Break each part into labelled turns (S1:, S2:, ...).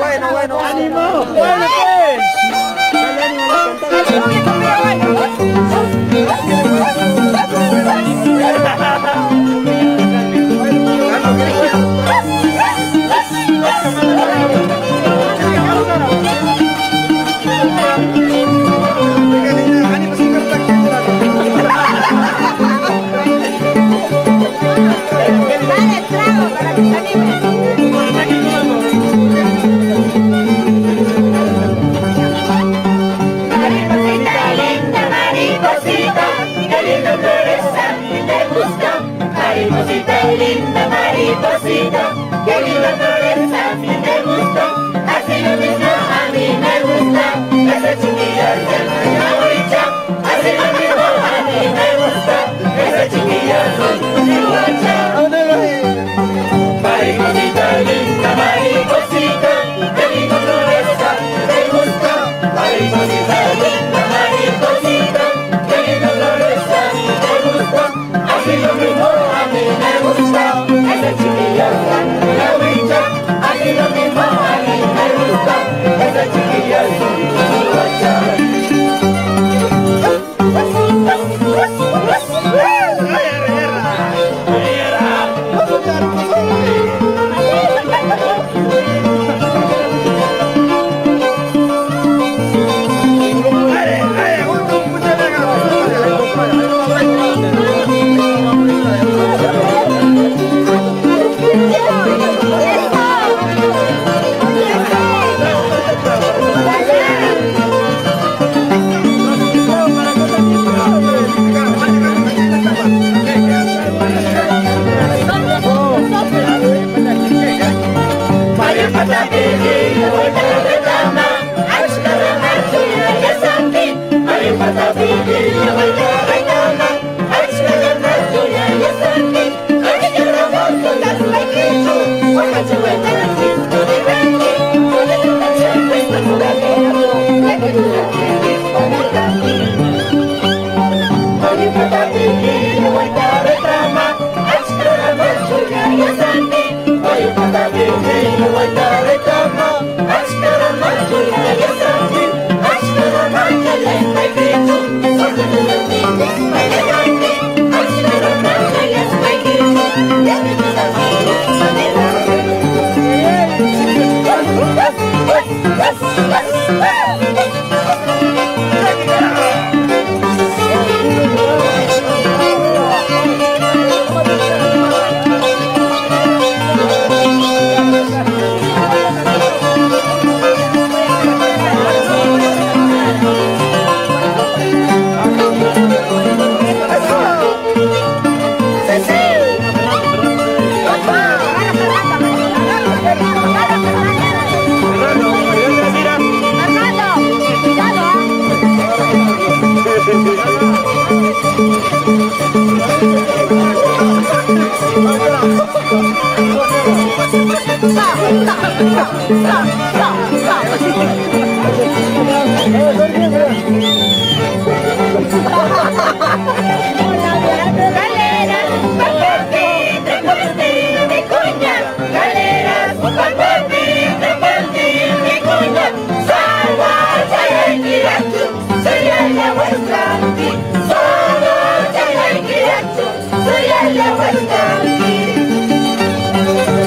S1: bueno.
S2: ¡Ánimo! ¡Bueno, pues! Dale ánimo a los
S3: Dale trago para que se anime.
S4: Mariposita linda, mariposita, qué lindo flores a mí me gusta. Mariposita linda, mariposita, qué lindo flores a mí me gusta. Así lo mismo a mí me gusta, esa chiquilla que no es ahorita. Así lo mismo a mí me gusta, esa chiquilla con mi guacha. Mariposita linda, mariposita, qué lindo flores a mí me gusta. Mariposita linda, mariposita, qué lindo flores a mí me gusta. Así lo mismo a mí me gusta, esa chiquilla con la brilla. Así lo mismo a mí me gusta, esa chiquilla con mi guacha.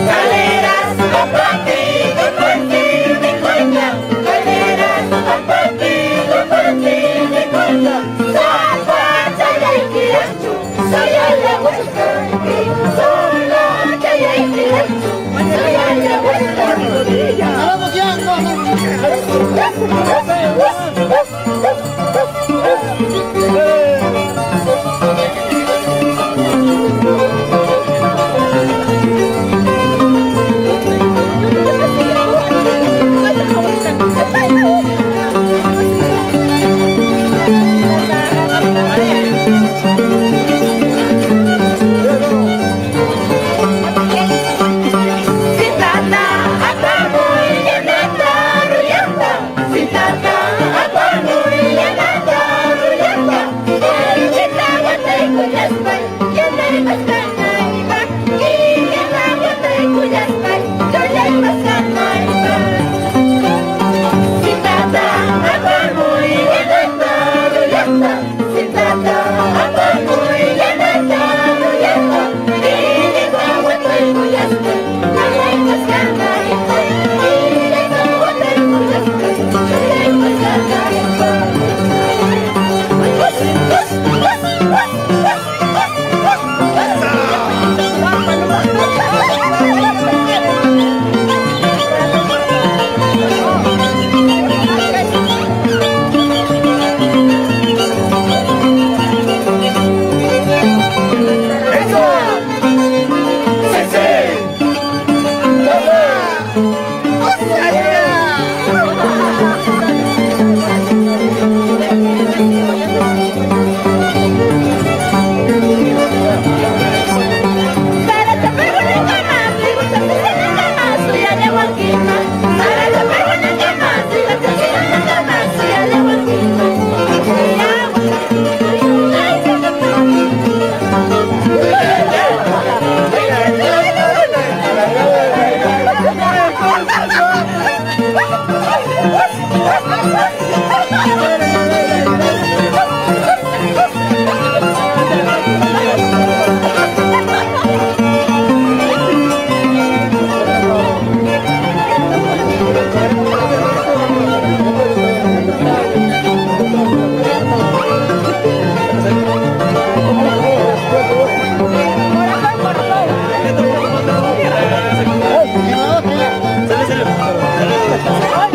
S4: Galeras,
S2: Salud. Salud.